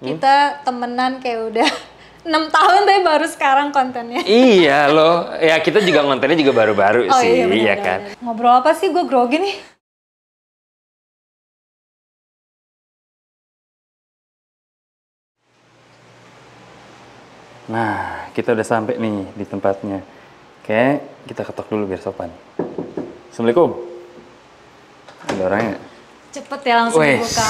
Kita temenan kayak udah 6 tahun tapi baru sekarang kontennya. Iya loh, ya kita juga kontennya juga baru-baru sih, iya ya kan? bener. Ngobrol apa sih? Gue grogi nih. Nah, kita udah sampai nih di tempatnya. Oke, kita ketok dulu biar sopan. Assalamualaikum. Ada orangnya nggak? Cepet ya langsung dibuka.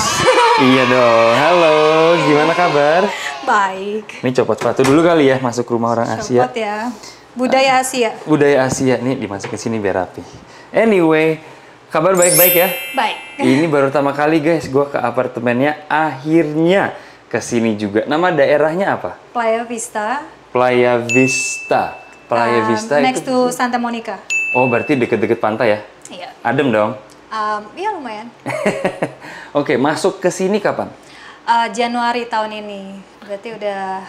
Iya dong. Halo, gimana kabar? Baik. Ini copot sepatu dulu kali ya, masuk rumah orang Asia. Copot ya. Budaya Asia. Budaya Asia nih dimasukin sini biar rapi. Anyway, kabar baik-baik ya? Baik. Ini baru pertama kali guys, gue ke apartemennya akhirnya ke sini juga. Nama daerahnya apa? Playa Vista. Playa Vista. Playa Vista next itu. to Santa Monica. Oh, berarti deket-deket pantai ya? Iya. Adem dong. Iya lumayan. Oke, masuk ke sini kapan? Januari tahun ini. Berarti udah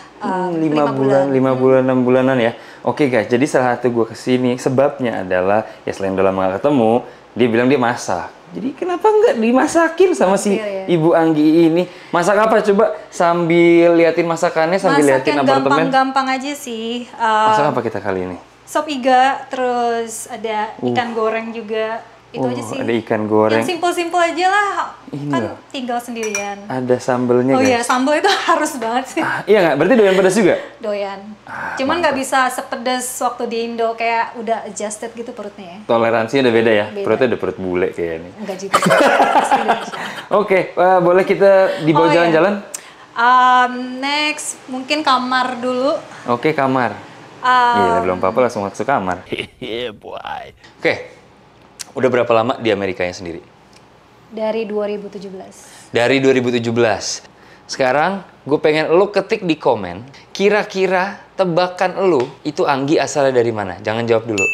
5 bulan, 6 bulanan ya. Oke guys, jadi salah satu gue kesini sebabnya adalah ya selain udah lama gak ketemu, dia bilang dia masak. Jadi kenapa nggak dimasakin sama si Ibu Anggi ini? Masak apa coba? Sambil liatin masakannya, sambil liatin apartemen. Gampang-gampang aja sih. Masak apa kita kali ini? Sop iga, terus ada ikan goreng juga. Itu aja sih. Ada ikan goreng. Yang simpel-simpel aja lah. Ini kan loh. tinggal sendirian. Ada sambelnya guys. Oh iya, sambel itu harus banget sih. Iya nggak? Berarti doyan pedas juga? Doyan. Cuman nggak bisa sepedas waktu di Indo, kayak udah adjusted gitu perutnya ya. Toleransinya udah beda ya? Beda. Perutnya udah perut bule kayaknya. Enggak juga. Oke, boleh kita dibawa jalan-jalan? Next, mungkin kamar dulu. Oke, kamar. Iya, belum apa-apa langsung masuk kamar. Boy. Oke, udah berapa lama di Amerikanya sendiri? Dari 2017. Dari 2017. Sekarang gue pengen lo ketik di komen, kira-kira tebakan lo itu Anggi asalnya dari mana? Jangan jawab dulu.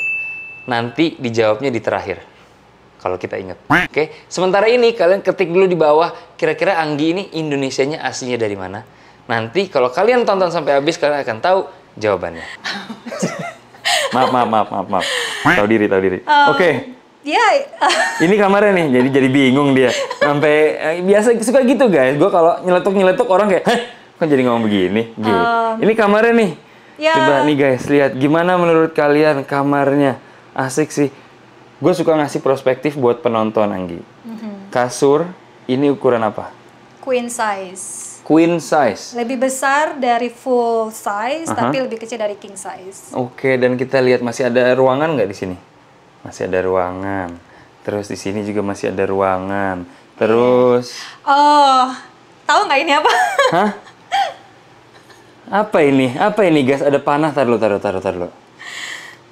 Nanti dijawabnya di terakhir. Kalau kita ingat. Oke, sementara ini kalian ketik dulu di bawah, kira-kira Anggi ini Indonesianya aslinya dari mana? Nanti kalau kalian tonton sampai habis, kalian akan tahu jawabannya. Maaf. Tahu diri. Oke. Ya. Ini kamarnya nih, jadi bingung dia. Sampai biasa suka gitu guys. Gue kalau nyeletuk orang kayak, heh, kok jadi ngomong begini? Gitu. Ini kamarnya nih. Ya. Coba nih guys, lihat gimana menurut kalian kamarnya. Asik sih. Gue suka ngasih perspektif buat penonton Anggi. Kasur ini ukuran apa? Queen size. Queen size. Lebih besar dari full size, tapi lebih kecil dari king size. Oke, dan kita lihat masih ada ruangan nggak di sini? Masih ada ruangan. Terus di sini juga masih ada ruangan. Terus. Oh, tahu nggak ini apa? Hah? Apa ini? Apa ini guys? Ada panah. Taruh.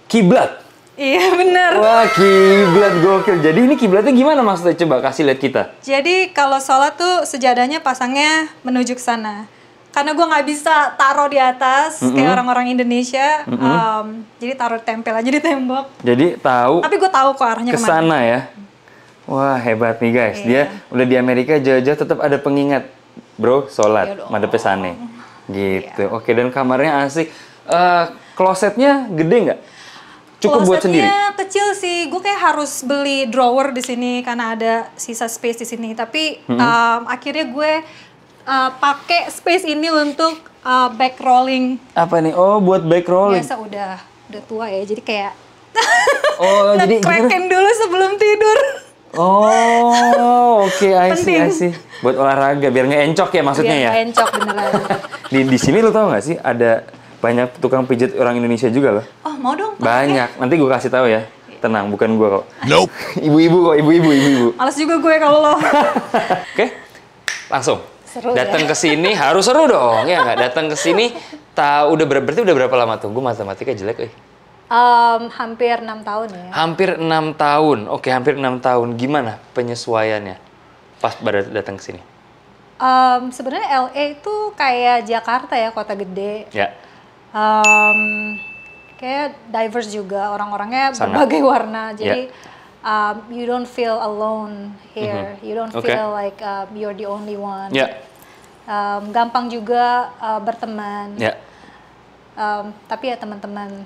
Kiblat. Iya bener. Wah, kiblat gokil. Jadi ini kiblatnya gimana maksudnya? Coba kasih lihat kita. Jadi kalau sholat tuh sejadahnya pasangnya menuju ke sana. Karena gue nggak bisa taruh di atas kayak orang-orang Indonesia. Jadi taruh tempel aja di tembok. Jadi tahu. Tapi gue tahu kok arahnya ke kemana. sana ya. Wah, hebat nih guys. Dia udah di Amerika jauh-jauh tetap ada pengingat. Bro, sholat. Madepnya sana. Gitu. Oke, dan kamarnya asik. Klosetnya gede nggak? Cukup buat sendiri? Klosetnya kecil sih. Gue kayak harus beli drawer di sini karena ada sisa space di sini. Tapi akhirnya gue pakai space ini untuk back rolling. Apa nih? Oh, buat back rolling. Biasa udah tua ya. Jadi kayak jadi nge-crackin dulu sebelum tidur. Oh, oke, I see. Buat olahraga biar nggak encok ya maksudnya ya. Biar nggak encok beneran. Di sini lo tau nggak sih ada banyak tukang pijat orang Indonesia juga loh. Oh, mau dong. Banyak. Nanti gue kasih tahu ya. Tenang, bukan gue kok. Nope. Ibu-ibu kok, ibu-ibu. Males juga gue kalau lo. Oke, langsung. Seru datang ya? ke sini harus seru dong, ya nggak? Datang ke sini, berarti udah berapa lama tuh? Gue matematika jelek, Hampir 6 tahun ya. Hampir 6 tahun. Oke, hampir 6 tahun. Gimana penyesuaiannya pas datang ke sini? Sebenarnya LA itu kayak Jakarta ya, kota gede. Ya. Kayak diverse juga, orang-orangnya berbagai warna. Jadi you don't feel alone here. You don't feel like you're the only one. Gampang juga berteman. Tapi ya teman-teman.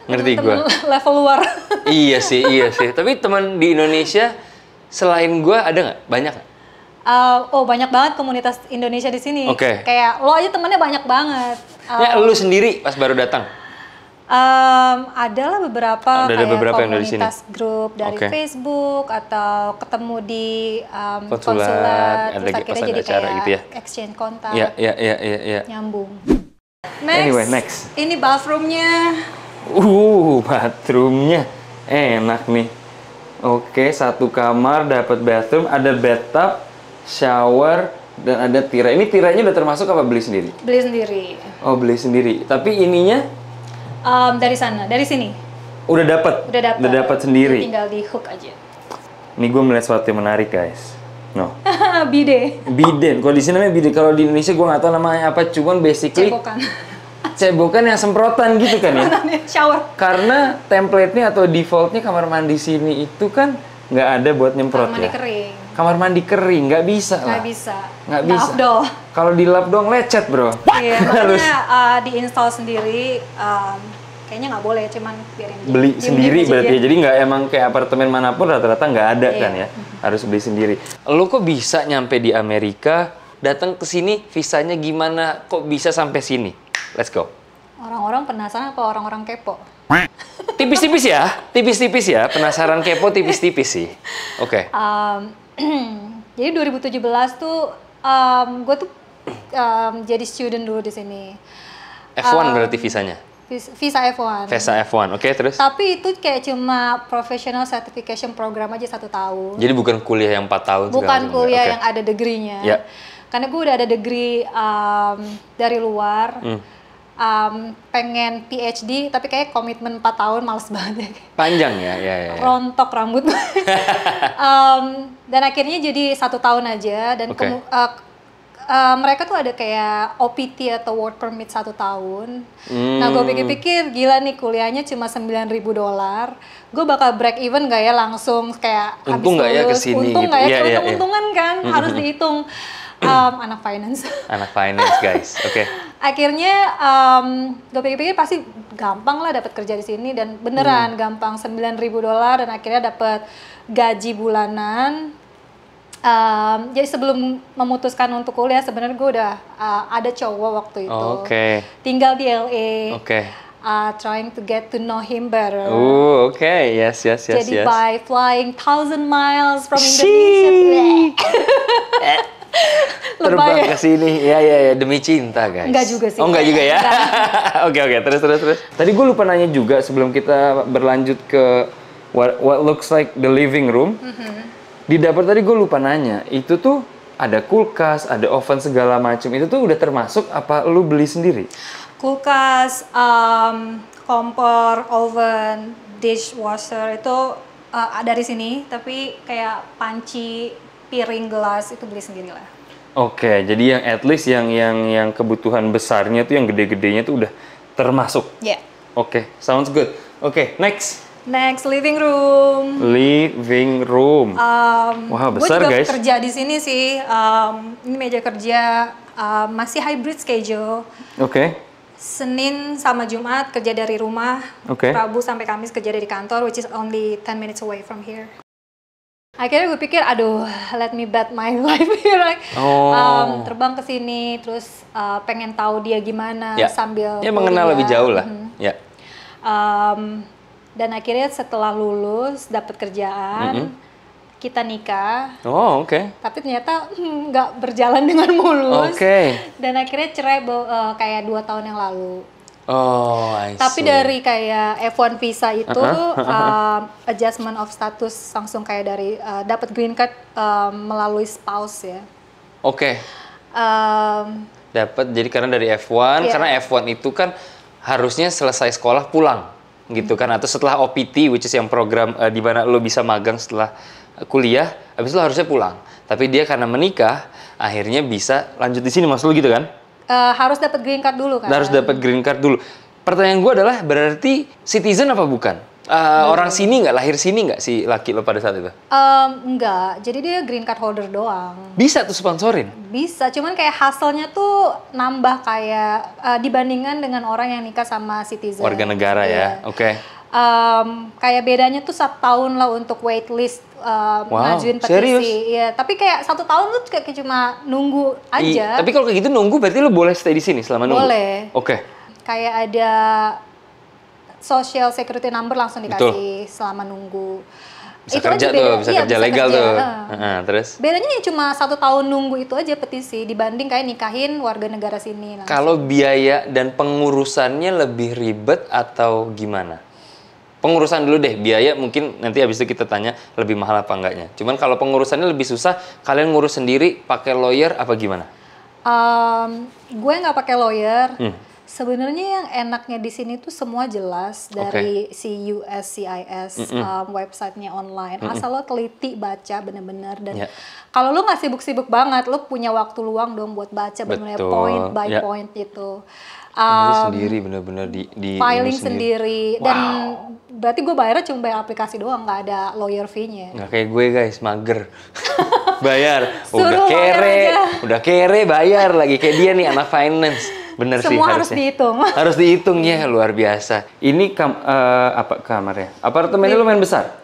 Ngerti gue. Level luar. Iya sih. Tapi teman di Indonesia selain gue ada nggak? Banyak nggak? Banyak banget komunitas Indonesia di sini. Kayak lo aja temennya banyak banget. Lu sendiri pas baru datang? Adalah beberapa kayak beberapa komunitas grup dari Facebook atau ketemu di konsulat, terus akhirnya jadi kayak gitu ya? Exchange kontak, nyambung. Next. Ini bathroomnya. Bathroomnya enak nih. Oke, 1 kamar dapat bathroom, ada bathtub, shower, dan ada tirai. Ini tirainya udah termasuk apa beli sendiri? Beli sendiri. Oh, beli sendiri. Tapi ininya? Dari sana, dari sini. Udah dapat sendiri. Tinggal di hook aja. Nih gue melihat sesuatu yang menarik, guys. Bidet. Kalau di sini namanya bidet. Kalau di Indonesia gue nggak tahu namanya apa. Cuman basically cebokan yang semprotan gitu kan ya. Shower. Karena template-nya atau default-nya kamar mandi sini itu kan nggak ada buat nyemprot kamar mandi kering. Kamar mandi kering nggak bisa lah. Nggak bisa. Kalau di lap dong lecet bro. Iya, makanya diinstal sendiri. Kayaknya nggak boleh, cuman biarin beli sendiri berarti ya. Jadi nggak emang kayak apartemen manapun rata-rata nggak ada kan ya. Harus beli sendiri. Lo kok bisa nyampe di Amerika, datang ke sini, visanya gimana? Kok bisa sampai sini? Let's go. Orang-orang penasaran apa orang-orang kepo? Tipis-tipis ya. Penasaran kepo tipis-tipis sih. Oke. Jadi 2017 tuh gue tuh jadi student dulu di sini. F1 berarti visanya? Visa F1. Visa F1, oke, terus? Tapi itu kayak cuma professional certification program aja 1 tahun. Jadi bukan kuliah yang 4 tahun? Bukan kuliah yang ada degree-nya. Yeah. Karena gue udah ada degree dari luar. Pengen PhD, tapi kayak komitmen 4 tahun males banget. Panjang ya. Rontok rambut. Dan akhirnya jadi 1 tahun aja. Dan mereka tuh ada kayak OPT atau work permit 1 tahun. Nah, gue pikir-pikir gila nih kuliahnya cuma $9.000. Gue bakal break even gak ya langsung kayak untung habis lulus. Kesini untung gitu. gak ya? Untung-untungan kan harus dihitung. Anak finance. Anak finance guys, oke. Akhirnya gue pikir-pikir pasti gampang lah dapat kerja di sini dan beneran gampang $9.000 dan akhirnya dapat gaji bulanan. Jadi sebelum memutuskan untuk kuliah sebenarnya gue udah ada cowok waktu itu, tinggal di LA, trying to get to know him better. Yes. Jadi by flying 1,000 miles from Indonesia, terbang ke sini, ya demi cinta guys. Enggak juga sih. Oh enggak juga ya? Oke, terus. Tadi gue lupa nanya juga sebelum kita berlanjut ke what looks like the living room. Di dapur tadi gue lupa nanya, itu tuh ada kulkas, ada oven segala macam. Itu tuh udah termasuk apa lu beli sendiri? Kulkas, kompor, oven, dishwasher itu dari sini. Tapi kayak panci, piring, gelas itu beli sendiri lah. Oke, jadi yang at least yang kebutuhan besarnya tuh yang gede-gedenya tuh udah termasuk. Yeah. Oke, sounds good. Oke, next. Living room. Wah, besar guys. Gue juga kerja di sini sih. Ini meja kerja masih hybrid schedule. Senin sama Jumat kerja dari rumah. Rabu sampai Kamis kerja dari kantor, which is only 10 minutes away from here. Akhirnya gue pikir, let me bet my life here. Terbang ke sini, terus pengen tahu dia gimana sambil mengenal lebih jauh lah. Dan akhirnya setelah lulus dapat kerjaan, kita nikah. Tapi ternyata nggak berjalan dengan mulus. Dan akhirnya cerai kayak 2 tahun yang lalu. Tapi dari kayak F1 visa itu adjustment of status langsung kayak dari dapat green card melalui spouse ya. Dapat jadi karena dari F1 karena F1 itu kan harusnya selesai sekolah pulang. Gitu kan, atau setelah OPT, which is yang program di mana lo bisa magang setelah kuliah, habis itu harusnya pulang. Tapi dia karena menikah, akhirnya bisa lanjut di sini, maksud lo gitu kan? Harus dapat green card dulu kan? Harus dapat green card dulu. Pertanyaan gue adalah, berarti citizen apa bukan? Orang sini nggak, lahir sini nggak si laki lo pada saat itu? Enggak, jadi dia green card holder doang. Bisa tuh sponsorin? Bisa, cuman kayak hasilnya tuh nambah kayak dibandingkan dengan orang yang nikah sama citizen. Warga negara ya, kayak bedanya tuh 1 tahun lah untuk waitlist ngajuin petisi. Serius? Iya, tapi kayak 1 tahun tuh kayak cuma nunggu aja. Tapi kalau kayak gitu nunggu berarti lo boleh stay di sini selama nunggu? Boleh. Oke. Kayak ada social security number langsung dikasih selama nunggu. Bisa kerja tuh, bisa kerja legal tuh. Terus? Bedanya cuma 1 tahun nunggu itu aja petisi dibanding kayak nikahin warga negara sini. Kalau biaya dan pengurusannya lebih ribet atau gimana? Pengurusan dulu deh, biaya mungkin nanti habis itu kita tanya lebih mahal apa enggaknya. Cuman kalau pengurusannya lebih susah, kalian ngurus sendiri pakai lawyer apa gimana? Gue nggak pakai lawyer. Sebenarnya yang enaknya di sini tuh semua jelas dari si USCIS websitenya online. Asal lo teliti baca bener-bener dan kalau lo nggak sibuk-sibuk banget, lo punya waktu luang dong buat baca bener-bener point by point itu. Sendiri bener-bener di filing sendiri. Dan berarti gue bayarnya cuma bayar aplikasi doang, nggak ada lawyer fee-nya. Nggak kayak gue guys, mager. Bayar, udah kere bayar lagi kayak dia nih anak finance. Bener semua sih harus harusnya. dihitung. Harus dihitung ya, luar biasa. Ini apa kamarnya? Apartemennya lumayan besar.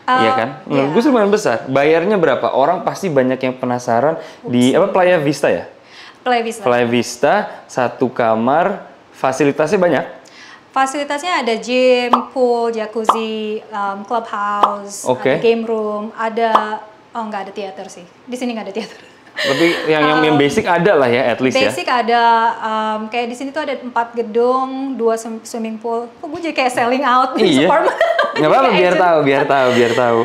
Iya kan? Menurut gue sih lumayan besar. Bayarnya berapa? Orang pasti banyak yang penasaran di Playa Vista ya? Playa Vista, 1 kamar, fasilitasnya banyak? Fasilitasnya ada gym, pool, jacuzzi, clubhouse, ada game room, nggak ada teater sih. Di sini nggak ada teater. Tapi yang basic ada lah ya, at least ya? Basic ada, kayak di sini tuh ada 4 gedung, 2 swimming pool. Kok gue jadi kayak selling out di supermarket? Nggak apa-apa, biar tahu.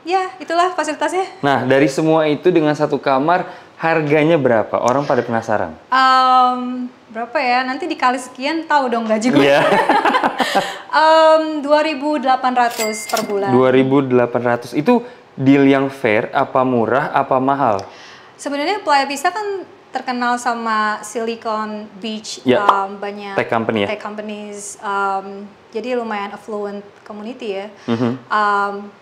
Ya, itulah fasilitasnya. Nah, dari semua itu dengan 1 kamar, harganya berapa? Orang pada penasaran. Berapa ya? Nanti dikali sekian tahu dong gaji gue. Yeah. 2.800 per bulan. 2.800 itu deal yang fair, apa murah, apa mahal? Sebenarnya Playa Vista kan terkenal sama Silicon Beach, banyak tech company tech companies, jadi lumayan affluent community ya.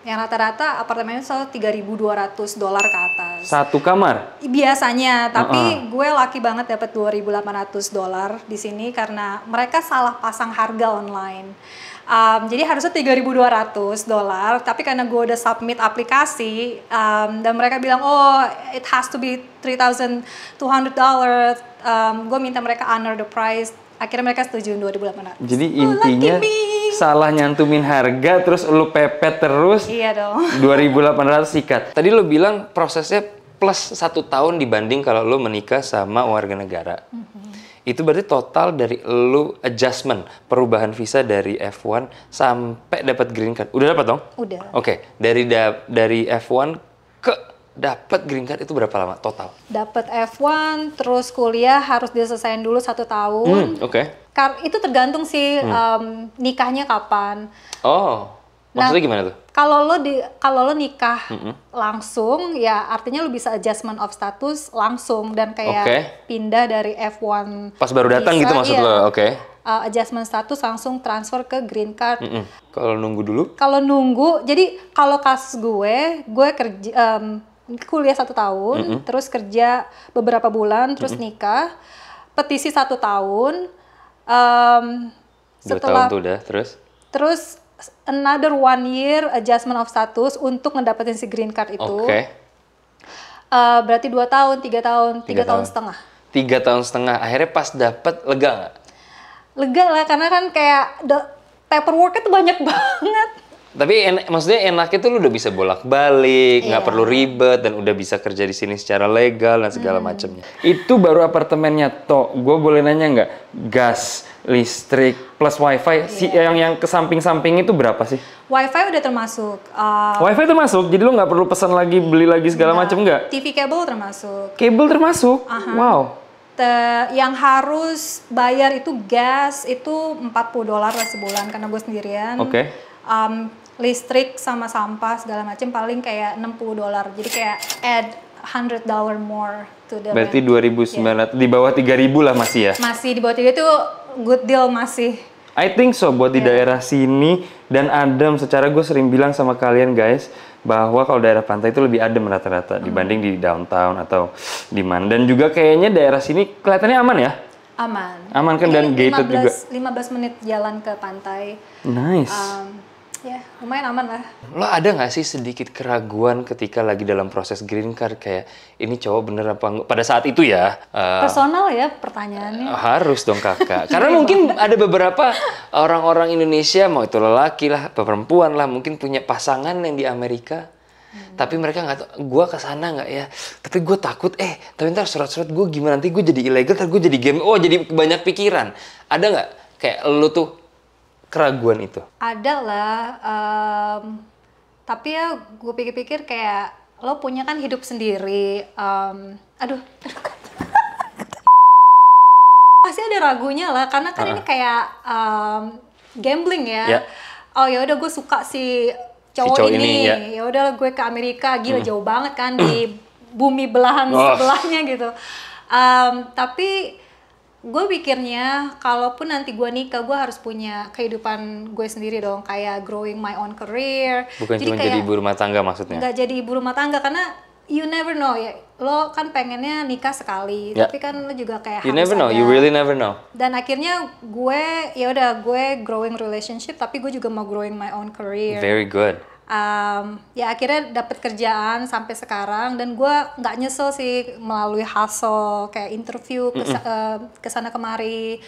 Yang rata-rata apartemennya selalu $3.200 ke atas. 1 kamar? Biasanya, tapi gue lucky banget dapat $2.800 di sini karena mereka salah pasang harga online. Jadi harusnya $3.200, tapi karena gue udah submit aplikasi dan mereka bilang it has to be $3.200, gue minta mereka honor the price. Akhirnya mereka setuju 2.800. Jadi intinya salah nyantumin harga terus lu pepet terus. Iya dong. 2.800 sikat. Tadi lu bilang prosesnya plus 1 tahun dibanding kalau lu menikah sama warga negara. Itu berarti total dari lu adjustment, perubahan visa dari F1 sampai dapat green card. Udah dapat dong? Udah. Oke, dari F1 ke dapat green card itu berapa lama total? Dapat F1 terus kuliah harus diselesaikan dulu 1 tahun. Itu tergantung sih nikahnya kapan. Maksudnya gimana tuh? Kalau lo nikah langsung, ya artinya lo bisa adjustment of status langsung dan kayak pindah dari F1 pas baru datang gitu maksud lo? Adjustment status langsung transfer ke green card. Kalau nunggu dulu? Kalau nunggu, jadi kalau kasus gue kerja kuliah 1 tahun, terus kerja beberapa bulan, terus nikah, petisi 1 tahun. 2 tahun tuh udah, terus another 1 year adjustment of status untuk ngedapetin si green card itu. Berarti 2 tahun, 3 tahun, 3 tahun setengah. 3 tahun setengah. Akhirnya pas dapet lega nggak? Lega lah, karena kan kayak paperwork-nya tuh banyak banget. Tapi maksudnya enaknya tuh lu udah bisa bolak-balik, nggak perlu ribet dan udah bisa kerja di sini secara legal dan segala macamnya. Itu baru apartemennya toh. Gue boleh nanya nggak? Gas, listrik, plus wifi, yang ke samping-samping itu berapa sih? Wifi udah termasuk. Wifi termasuk? Jadi lu nggak perlu pesan lagi, beli lagi segala macam nggak? TV kabel termasuk. Kabel termasuk? Wow. Yang harus bayar itu gas itu $40 lah sebulan karena gue sendirian. Listrik sama sampah segala macam paling kayak $60. Jadi kayak add $100 more to the berarti 2.900 di bawah 3.000 lah masih ya? Masih di bawah 3.000 itu good deal masih. I think so buat di daerah sini dan adem. Secara gue sering bilang sama kalian guys bahwa kalau daerah pantai itu lebih adem rata-rata dibanding di downtown atau di mana. Dan juga kayaknya daerah sini kelihatannya aman ya? Aman kan, dan gated juga. 15 menit jalan ke pantai. Nice. Ya, lumayan aman lah. Lo ada nggak sih sedikit keraguan ketika lagi dalam proses green card, kayak ini cowok bener apa enggak? Pada saat itu ya. Personal ya pertanyaannya. Harus dong kakak. Karena mungkin ada beberapa orang-orang Indonesia, mau itu lelaki lah, perempuan lah, mungkin punya pasangan yang di Amerika. Tapi mereka nggak tahu, gue kesana nggak ya? Tapi gue takut, tapi ntar surat-surat gue gimana? Nanti gue jadi ilegal, ntar gue jadi game. Oh, jadi banyak pikiran. Ada nggak kayak lo tuh keraguan itu? Ada lah, tapi ya gue pikir-pikir kayak lo punya kan hidup sendiri. Pasti ada ragunya lah, karena kan ini kayak gambling ya. Yeah. Oh ya udah, gue suka si cowok ini. Ya udah gue ke Amerika, gila jauh banget kan di bumi belahan sebelahnya gitu. Tapi gue pikirnya, kalaupun nanti gue nikah, gue harus punya kehidupan gue sendiri dong, kayak growing my own career. Bukan cuma jadi ibu rumah tangga maksudnya? Nggak jadi ibu rumah tangga, karena you never know ya. Lo kan pengennya nikah sekali, tapi kan lo juga kayak you never know, you really never know. Dan akhirnya gue, ya udah gue growing relationship, tapi gue juga mau growing my own career. Very good. Ya akhirnya dapet kerjaan sampai sekarang, dan gue nggak nyesel sih melalui hustle kayak interview kesana kemari,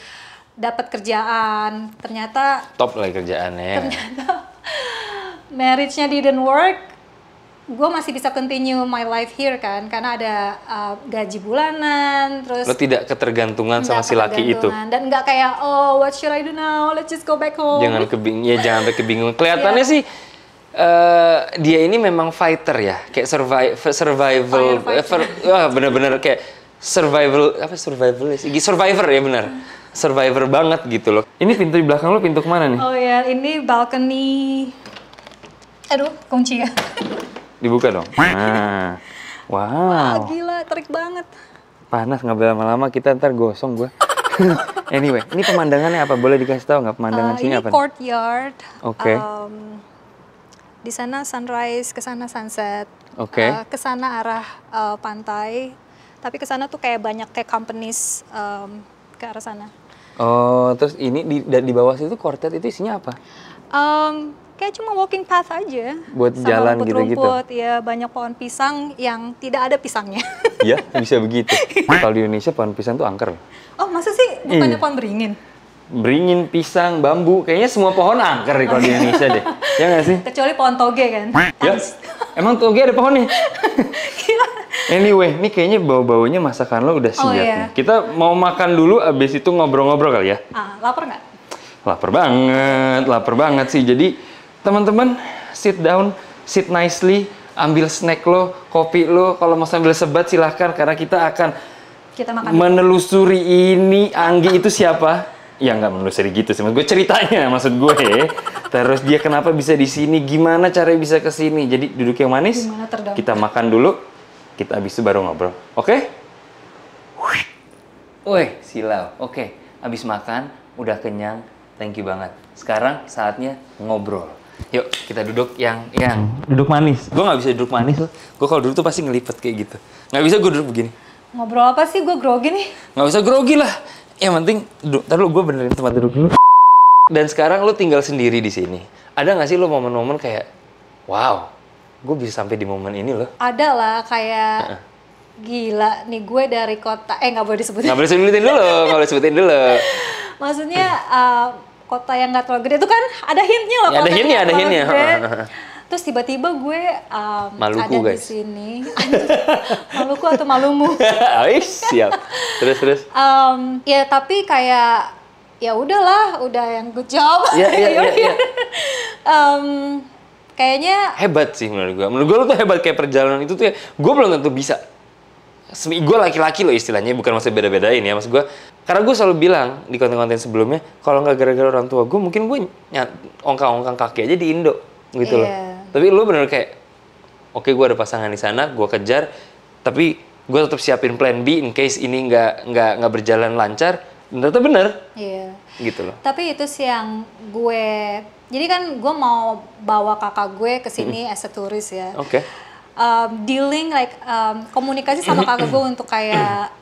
dapet kerjaan. Ternyata top lah kerjaannya. Ternyata marriage-nya didn't work. Gue masih bisa continue my life here kan, karena ada gaji bulanan, terus lo tidak ketergantungan sama si laki itu, dan nggak kayak what should I do now, let's just go back home. Jangan sampai kebingungan. Kelihatannya sih dia ini memang fighter ya, kayak survival, bener-bener kayak survival ya, benar. Survivor banget gitu loh. Ini pintu di belakang lo pintu kemana nih? Oh ya, ini balcony. Aduh, kunci ya. Dibuka dong. Nah, wow. Gila, terik banget. Panas, nggak boleh lama-lama, kita ntar gosong gue. Anyway, ini pemandangannya apa? Boleh dikasih tahu nggak pemandangan sini apa? Ini courtyard. Oke. Di sana sunrise, ke sana sunset. Oke. Ke sana arah pantai. Tapi ke sana tuh kayak banyak kayak companies ke arah sana. Oh, terus ini di bawah situ courtyard itu isinya apa? Kayak cuma walking path aja. Buat sama jalan gitu-gitu? Ya, banyak pohon pisang yang tidak ada pisangnya. Iya, bisa begitu. Kalau di Indonesia pohon pisang tuh angker. Oh, masa sih? Bukannya pohon beringin? Beringin, pisang, bambu, kayaknya semua pohon angker kalau di Indonesia deh. Ya nggak sih? Kecuali pohon toge kan? Ya, emang toge ada pohonnya? Anyway, ini kayaknya bau-baunya masakan lo udah siap nih. Kita mau makan dulu, abis itu ngobrol-ngobrol kali ya? Lapar nggak? Lapar banget sih. Jadi teman-teman, sit down, sit nicely, ambil snack lo, kopi lo. Kalau mau sambil sebat silahkan, karena kita akan menelusuri ini Anggi itu siapa. Ya nggak menelusuri gitu sih, gue ceritanya maksud gue. Terus dia kenapa bisa di sini, gimana caranya bisa ke sini. Jadi duduk yang manis, kita makan dulu, kita habis itu baru ngobrol. Oke? Wih, silau. Oke, habis makan, udah kenyang, thank you banget. Sekarang saatnya ngobrol. Yuk, kita duduk yang duduk manis. Gue nggak bisa duduk manis loh. Gue kalau duduk tuh pasti ngelipet kayak gitu. Nggak bisa gue duduk begini. Ngobrol apa sih? Gue grogi nih. Nggak usah grogi lah. Yang penting duduk. Ntar lu gue benerin tempat duduk dulu. Dan sekarang lu tinggal sendiri di sini. Ada nggak sih lu momen-momen kayak, wow, gue bisa sampai di momen ini loh? Ada lah, kayak gila nih gue dari kota. Nggak boleh disebutin. Nggak boleh sebutin dulu. Maksudnya kota yang nggak terlalu gede itu kan ada hintnya loh. Ya, ada hintnya. Terus tiba-tiba gue Maluku, ada guys. di sini. Maluku atau Malumu? Siap. Terus. Ya tapi kayak ya udahlah, udah yang good job. Iya. Kayaknya hebat sih menurut gue. Menurut gue lo tuh hebat, kayak perjalanan itu tuh ya. Gue belum tentu bisa. Gue laki-laki loh istilahnya, bukan maksudnya beda-bedain ya. Maksud gue, karena gue selalu bilang di konten-konten sebelumnya, kalau nggak gara-gara orang tua gue, mungkin gue ongkang-ongkang kaki aja di Indo gitu loh. Tapi lo bener kayak, oke, gue ada pasangan di sana, gue kejar, tapi gue tetap siapin plan B in case ini nggak berjalan lancar. Ternyata bener. Iya. Gitu loh. Tapi itu sih yang gue, jadi kan gue mau bawa kakak gue ke sini as a turis ya. Oke. Dealing komunikasi sama kakak gue untuk kayak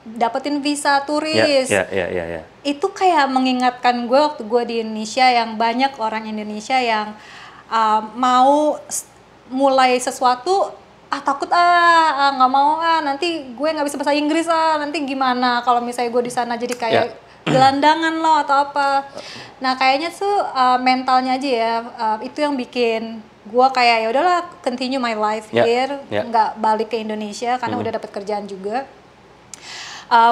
dapetin visa turis. Itu kayak mengingatkan gue waktu gue di Indonesia, yang banyak orang Indonesia yang mau mulai sesuatu, takut nggak mau nanti gue nggak bisa bahasa Inggris nanti gimana kalau misalnya gue di sana jadi kayak gelandangan loh atau apa. Nah kayaknya tuh mentalnya aja ya, itu yang bikin gue kayak ya udahlah continue my life here, nggak balik ke Indonesia karena udah dapet kerjaan juga.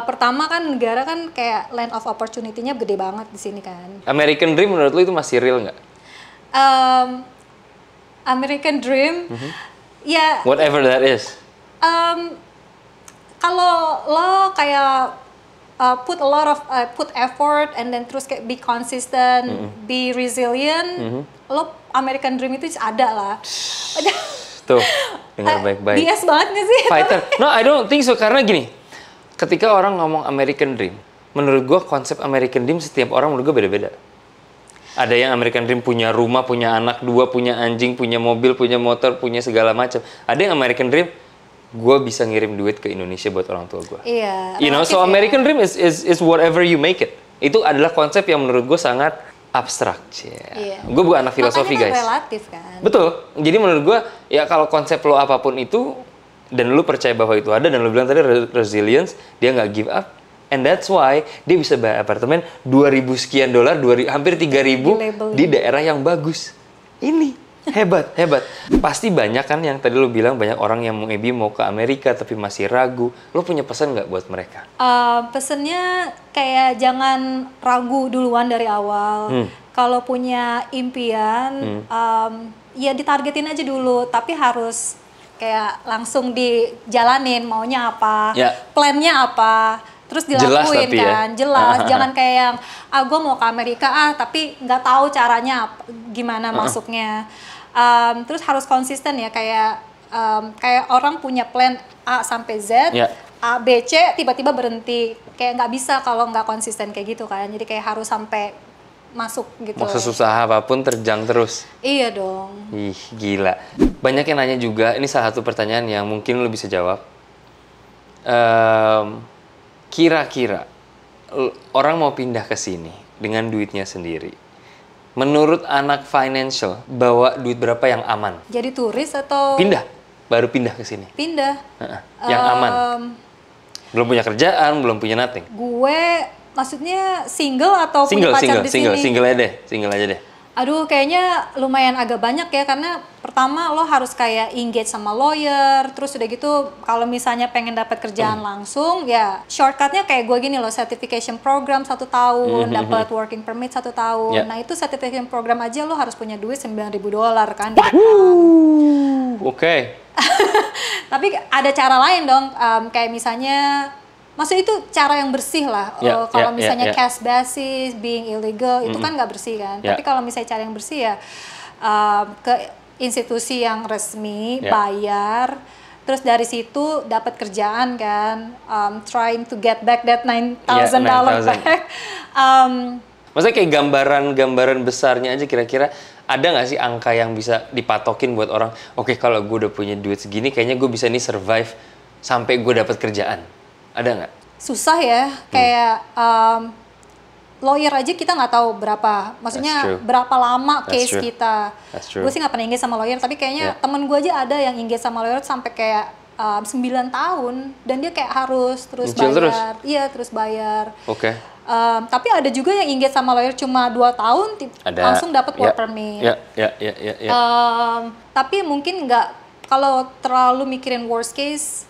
Pertama kan negara kan kayak land of opportunity-nya gede banget di sini kan. American Dream menurut lu itu masih real nggak? American Dream, ya. Whatever that is. Kalau lo kayak put a lot of put effort and then terus kayak be consistent, be resilient, lo American Dream itu ada lah. Tuh, dengar baik-baik. BS banget nggak sih? Fighter. No, I don't think so, karena gini. Ketika orang ngomong American Dream, menurut gue konsep American Dream setiap orang menurut gue beda-beda. Ada yang American Dream punya rumah, punya anak 2, punya anjing, punya mobil, punya motor, punya segala macam. Ada yang American Dream, gue bisa ngirim duit ke Indonesia buat orang tua gue. Iya. You know, so American Dream is whatever you make it. Itu adalah konsep yang menurut gue sangat abstrak. Iya. Gue bukan anak filosofi, guys. Relatif kan. Betul. Jadi menurut gue, ya kalau konsep lo apapun itu, dan lu percaya bahwa itu ada, dan lu bilang tadi resilience, dia nggak give up. And that's why dia bisa bayar apartemen 2.000 sekian dolar, hampir 3.000 di daerah yang bagus. Ini hebat. Pasti banyak kan yang tadi lu bilang, banyak orang yang mau ke Amerika tapi masih ragu. Lu punya pesan nggak buat mereka? Pesannya kayak jangan ragu duluan dari awal. Kalau punya impian, ya ditargetin aja dulu, tapi harus kayak langsung dijalanin, maunya apa, plannya apa. Terus dilakuin kan, jelas. Jangan kayak yang, gue mau ke Amerika, tapi nggak tahu caranya gimana masuknya. Terus harus konsisten ya, kayak orang punya plan A sampai Z, A, B, C, tiba-tiba berhenti. Kayak nggak bisa kalau nggak konsisten kayak gitu kan. Jadi kayak harus sampai masuk gitu. Mau sesusah apapun terjang terus. Iya dong. Ih, gila. Banyak yang nanya juga, ini salah satu pertanyaan yang mungkin lo bisa jawab. Kira-kira orang mau pindah ke sini dengan duitnya sendiri. Menurut anak financial, bawa duit berapa yang aman? Jadi turis atau? Pindah, baru pindah ke sini. Pindah. Yang aman. Belum punya kerjaan, belum punya nothing. Gue, maksudnya single atau punya pacar di sini? Single aja deh. Aduh, kayaknya lumayan agak banyak ya, karena pertama lo harus kayak engage sama lawyer, terus udah gitu kalau misalnya pengen dapat kerjaan langsung, ya shortcutnya kayak gue gini loh, certification program 1 tahun, dapat working permit 1 tahun. Nah itu certification program aja lo harus punya duit $9.000 kan. Oke. Tapi ada cara lain dong, kayak misalnya, maksudnya itu cara yang bersih lah. Kalau misalnya cash basis, being illegal, itu kan nggak bersih kan. Tapi kalau misalnya cara yang bersih ya ke institusi yang resmi, bayar, terus dari situ dapat kerjaan kan, trying to get back that $9,000 back. Maksudnya kayak gambaran besarnya aja, kira-kira ada nggak sih angka yang bisa dipatokin buat orang, oke, kalau gue udah punya duit segini, kayaknya gue bisa nih survive sampai gue dapat kerjaan. Ada nggak? Susah ya, kayak lawyer aja kita nggak taw berapa, maksudnya berapa lama case kita. Gue sih nggak pernah engage sama lawyer, tapi kayaknya temen gue aja ada yang engage sama lawyer sampai kayak 9 tahun, dan dia kayak harus terus bayar. Iya, terus bayar. Oke. Tapi ada juga yang engage sama lawyer cuma 2 tahun, langsung dapat work permit. Tapi mungkin nggak, kalau terlalu mikirin worst case,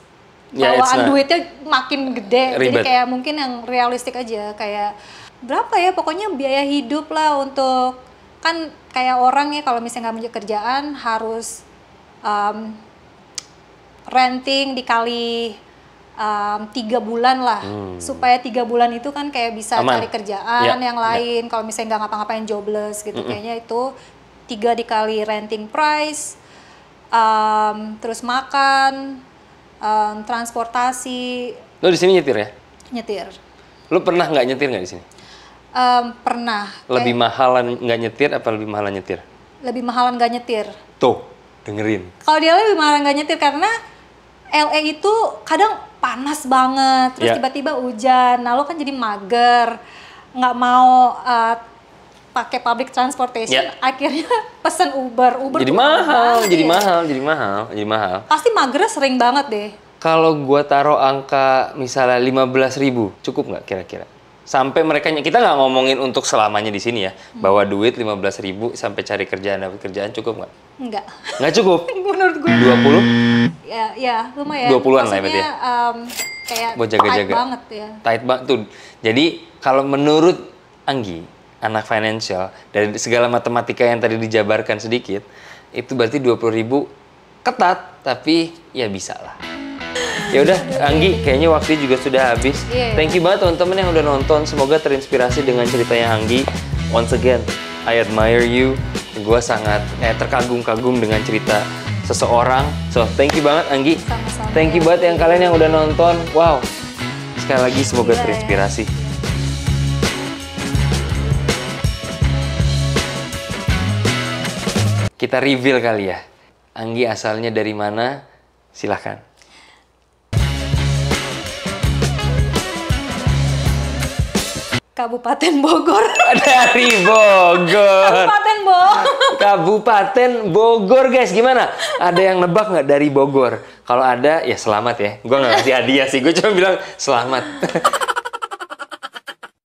bawaan duitnya makin gede. Jadi kayak mungkin yang realistik aja, kayak berapa ya, pokoknya biaya hidup lah untuk, kan kayak orang ya kalau misalnya nggak punya kerjaan harus renting dikali 3 bulan lah, supaya 3 bulan itu kan kayak bisa cari kerjaan yang lain. Kalau misalnya nggak ngapa-ngapain, jobless gitu, kayaknya itu 3 dikali renting price, terus makan, transportasi. Lo di sini nyetir ya? Nyetir. Lo pernah nggak nyetir nggak di sini? Pernah. Lebih mahalan nggak nyetir apa lebih mahalan nyetir? Lebih mahalan nggak nyetir. Tuh, dengerin. Kalau dia lebih mahalan nggak nyetir karena LA itu kadang panas banget, terus tiba-tiba hujan, nah lo kan jadi mager, nggak mau pakai public transportation, akhirnya pesen Uber jadi mahal, jadi mahal. Pasti magernya sering banget deh. Kalau gua taruh angka misalnya 15.000, cukup nggak kira-kira? Sampai mereka, kita nggak ngomongin untuk selamanya di sini ya, bawa duit 15.000 sampai cari kerjaan, dapat kerjaan, cukup nggak? Nggak cukup? Menurut gue 20? Ya lumayan. 20-an lah berarti ya? Kayak buat jaga-jaga. tight banget ya. Tight banget tuh. Jadi kalau menurut Anggi, anak financial, dari segala matematika yang tadi dijabarkan sedikit, itu berarti 20.000 ketat, tapi ya bisa lah. Ya udah, Anggi, kayaknya waktu juga sudah habis. Thank you banget teman-teman yang udah nonton. Semoga terinspirasi dengan ceritanya Anggi. Once again, I admire you. Gue sangat terkagum-kagum dengan cerita seseorang. So, thank you banget Anggi. Sama-sama. Thank you banget yang kalian yang udah nonton. Wow. Sekali lagi semoga terinspirasi. Kita reveal kali ya. Anggi asalnya dari mana? Silahkan. Kabupaten Bogor. Dari Bogor. Kabupaten Bogor. Kabupaten Bogor, guys. Gimana? Ada yang nebak nggak dari Bogor? Kalau ada, ya selamat ya. Gue nggak ngasih hadiah sih. Gue cuma bilang selamat.